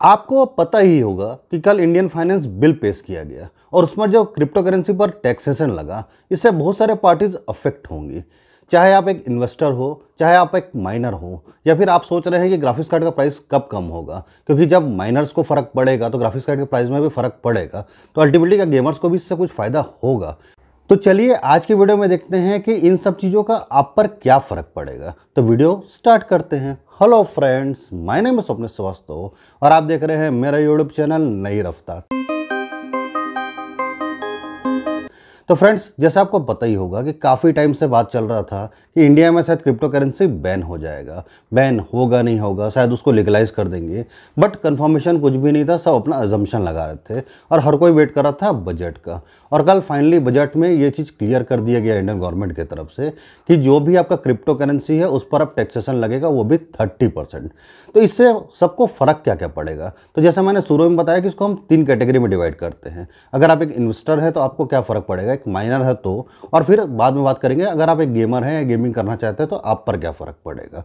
आपको पता ही होगा कि कल इंडियन फाइनेंस बिल पेश किया गया और उसमें जो क्रिप्टो करेंसी पर टैक्सेशन लगा, इससे बहुत सारे पार्टीज अफेक्ट होंगी। चाहे आप एक इन्वेस्टर हो, चाहे आप एक माइनर हो, या फिर आप सोच रहे हैं कि ग्राफिक्स कार्ड का प्राइस कब कम होगा, क्योंकि जब माइनर्स को फर्क पड़ेगा तो ग्राफिक्स कार्ड के प्राइस में भी फर्क पड़ेगा। तो अल्टीमेटली क्या गेमर्स को भी इससे कुछ फायदा होगा। तो चलिए आज की वीडियो में देखते हैं कि इन सब चीज़ों का आप पर क्या फ़र्क पड़ेगा। तो वीडियो स्टार्ट करते हैं। Hello friends, my name is Swapnil Shrivastava और आप देख रहे हैं मेरा यूट्यूब चैनल नई रफ्तार। तो फ्रेंड्स, जैसे आपको पता ही होगा कि काफ़ी टाइम से बात चल रहा था कि इंडिया में शायद क्रिप्टो करेंसी बैन हो जाएगा। बैन होगा नहीं होगा, शायद उसको लीगलाइज कर देंगे, बट कंफर्मेशन कुछ भी नहीं था। सब अपना अजम्पशन लगा रहे थे और हर कोई वेट कर रहा था बजट का। और कल फाइनली बजट में ये चीज़ क्लियर कर दिया गया इंडियन गवर्नमेंट की तरफ से कि जो भी आपका क्रिप्टो करेंसी है उस पर अब टैक्सेशन लगेगा, वो भी 30%। तो इससे सबको फ़र्क क्या क्या पड़ेगा। तो जैसा मैंने शुरू में बताया कि इसको हम 3 कैटेगरी में डिवाइड करते हैं। अगर आप एक इन्वेस्टर है तो आपको क्या फ़र्क पड़ेगा, एक माइनर है तो, और फिर बाद में बात करेंगे अगर आप एक गेमर हैं या गेमिंग करना चाहते हैं तो आप पर क्या फ़र्क पड़ेगा।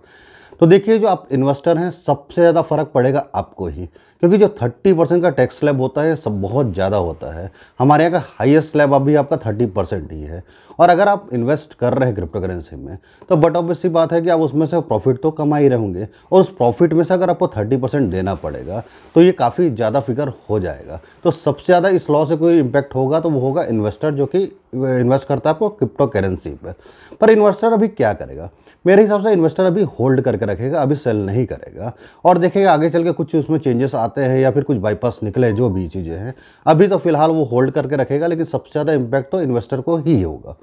तो देखिए, जो आप इन्वेस्टर हैं सबसे ज़्यादा फ़र्क पड़ेगा आपको ही, क्योंकि जो 30% का टैक्स स्लैब होता है सब बहुत ज़्यादा होता है। हमारे यहाँ का हाईएस्ट स्लैब अभी आपका 30% ही है। और अगर आप इन्वेस्ट कर रहे हैं क्रिप्टो करेंसी में तो बट ऑब्वियस सी बात है कि आप उसमें से प्रॉफिट तो कमा ही रहेंगे, और उस प्रॉफिट में से अगर आपको 30% देना पड़ेगा तो ये काफ़ी ज़्यादा फिगर हो जाएगा। तो सबसे ज़्यादा इस लॉ से कोई इम्पैक्ट होगा तो वो होगा इन्वेस्टर, जो कि इन्वेस्ट करता है आपको क्रिप्टो करेंसी पर इन्वेस्टर अभी क्या करेगा? मेरे हिसाब से इन्वेस्टर अभी होल्ड करके रखेगा, अभी सेल नहीं करेगा और देखेगा आगे चल के कुछ उसमें चेंजेस आते हैं या फिर कुछ बाईपास निकले, जो भी चीज़ें हैं। अभी तो फिलहाल वो होल्ड करके रखेगा, लेकिन सबसे ज़्यादा इम्पैक्ट तो इन्वेस्टर को ही होगा।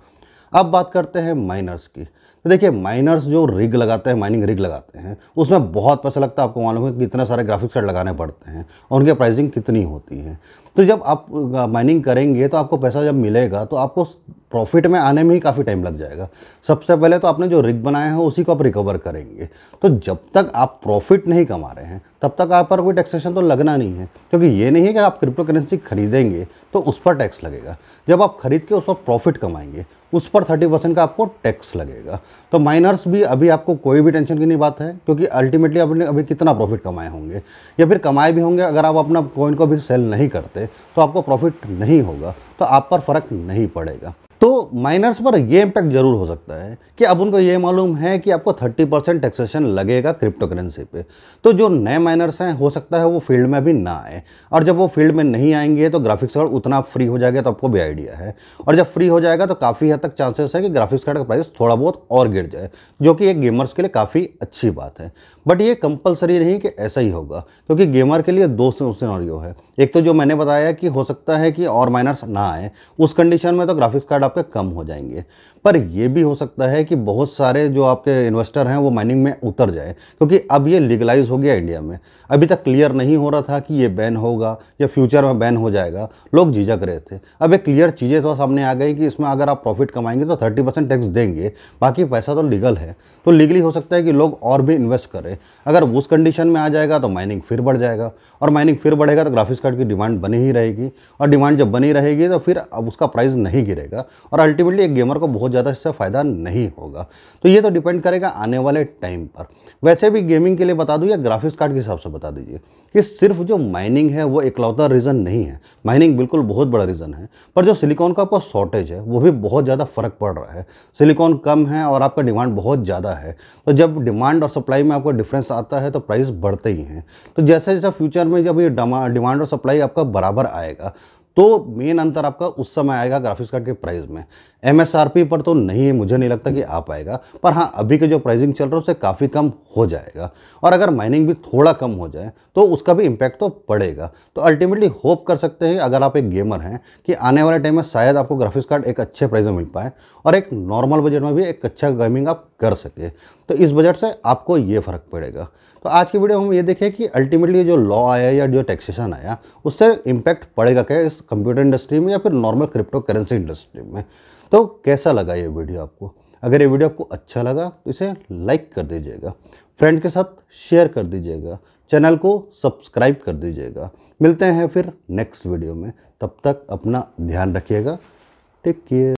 अब बात करते हैं माइनर्स की। तो देखिए, माइनर्स जो रिग लगाते हैं, माइनिंग रिग लगाते हैं, उसमें बहुत पैसा लगता है। आपको मालूम है कि कितने सारे ग्राफिक्स कार्ड लगाने पड़ते हैं और उनकी प्राइसिंग कितनी होती है। तो जब आप माइनिंग करेंगे तो आपको पैसा जब मिलेगा तो आपको प्रॉफिट में आने में ही काफ़ी टाइम लग जाएगा। सबसे पहले तो आपने जो रिग बनाया है उसी को आप रिकवर करेंगे। तो जब तक आप प्रॉफिट नहीं कमा रहे हैं तब तक आप पर कोई टैक्सेशन तो लगना नहीं है, क्योंकि ये नहीं है कि आप क्रिप्टो करेंसी खरीदेंगे तो उस पर टैक्स लगेगा। जब आप खरीद के उस पर प्रॉफिट कमाएंगे उस पर 30% का आपको टैक्स लगेगा। तो माइनर्स भी अभी आपको कोई भी टेंशन की नहीं बात है, क्योंकि अल्टीमेटली आपने अभी कितना प्रॉफिट कमाए होंगे या फिर कमाए भी होंगे, अगर आप अपना कॉइन को भी सेल नहीं करते तो आपको प्रॉफिट नहीं होगा, तो आप पर फ़र्क नहीं पड़ेगा। तो माइनर्स पर यह इम्पैक्ट जरूर हो सकता है कि अब उनको ये मालूम है कि आपको 30% टैक्सेशन लगेगा क्रिप्टो करेंसी पे। तो जो नए माइनर्स हैं हो सकता है वो फील्ड में भी ना आए, और जब वो फील्ड में नहीं आएंगे तो ग्राफिक्स कार्ड उतना फ्री हो जाएगा, तो आपको भी आइडिया है। और जब फ्री हो जाएगा तो काफ़ी हद तक चांसेस है कि ग्राफिक्स कार्ड का प्राइस थोड़ा बहुत और गिर जाए, जो कि एक गेमर्स के लिए काफ़ी अच्छी बात है। बट ये कंपलसरी नहीं कि ऐसा ही होगा, क्योंकि गेमर के लिए 2 सिनेरियो है। एक तो जो मैंने बताया कि हो सकता है कि और माइनर्स ना आए, उस कंडीशन में तो ग्राफिक्स कार्ड आपके कम हो जाएंगे। पर यह भी हो सकता है कि बहुत सारे जो आपके इन्वेस्टर हैं वो माइनिंग में उतर जाए, क्योंकि अब ये लीगलाइज हो गया इंडिया में। अभी तक क्लियर नहीं हो रहा था कि ये बैन होगा या फ्यूचर में बैन हो जाएगा, लोग झिझक रहे थे। अब एक क्लियर चीज़ें तो सामने आ गई कि इसमें अगर आप प्रॉफिट कमाएंगे तो 30% टैक्स देंगे, बाकी पैसा तो लीगल है। तो लीगली हो सकता है कि लोग और भी इन्वेस्ट करें। अगर उस कंडीशन में आ जाएगा तो माइनिंग फिर बढ़ जाएगा, और माइनिंग फिर बढ़ेगा तो ग्राफिक्स कार्ड की डिमांड बनी ही रहेगी, और डिमांड जब बनी रहेगी तो फिर अब उसका प्राइस नहीं गिरेगा, और अल्टीमेटली एक गेमर को बहुत ज़्यादा इससे फ़ायदा नहीं होगा। तो ये तो डिपेंड करेगा आने वाले टाइम पर। वैसे भी गेमिंग के लिए बता दूं या ग्राफिक्स कार्ड के हिसाब से बता दीजिए कि सिर्फ जो माइनिंग है वो इकलौता रीज़न नहीं है। माइनिंग बिल्कुल बहुत बड़ा रीज़न है, पर जो सिलिकॉन का आपको शॉर्टेज है वो भी बहुत ज़्यादा फ़र्क पड़ रहा है। सिलिकॉन कम है और आपका डिमांड बहुत ज़्यादा है, तो जब डिमांड और सप्लाई में आपको डिफरेंस आता है तो प्राइस बढ़ते ही हैं। तो जैसे जैसे फ्यूचर में जब ये डिमांड और सप्लाई आपका बराबर आएगा तो मेन अंतर आपका उस समय आएगा ग्राफिक्स कार्ड के प्राइस में। एमएसआरपी पर तो नहीं, मुझे नहीं लगता कि आ पाएगा, पर हाँ अभी के जो प्राइसिंग चल रहा है उससे काफ़ी कम हो जाएगा। और अगर माइनिंग भी थोड़ा कम हो जाए तो उसका भी इम्पैक्ट तो पड़ेगा। तो अल्टीमेटली होप कर सकते हैं अगर आप एक गेमर हैं कि आने वाले टाइम में शायद आपको ग्राफिक्स कार्ड एक अच्छे प्राइस में मिल पाए और एक नॉर्मल बजट में भी एक अच्छा गेमिंग आप कर सके। तो इस बजट से आपको ये फ़र्क पड़ेगा। तो आज की वीडियो में हम ये देखें कि अल्टीमेटली जो लॉ आया या जो टैक्सेशन आया उससे इम्पैक्ट पड़ेगा क्या इस कंप्यूटर इंडस्ट्री में या फिर नॉर्मल क्रिप्टो करेंसी इंडस्ट्री में। तो कैसा लगा ये वीडियो आपको? अगर ये वीडियो आपको अच्छा लगा तो इसे लाइक कर दीजिएगा, फ्रेंड्स के साथ शेयर कर दीजिएगा, चैनल को सब्सक्राइब कर दीजिएगा। मिलते हैं फिर नेक्स्ट वीडियो में, तब तक अपना ध्यान रखिएगा। Take care.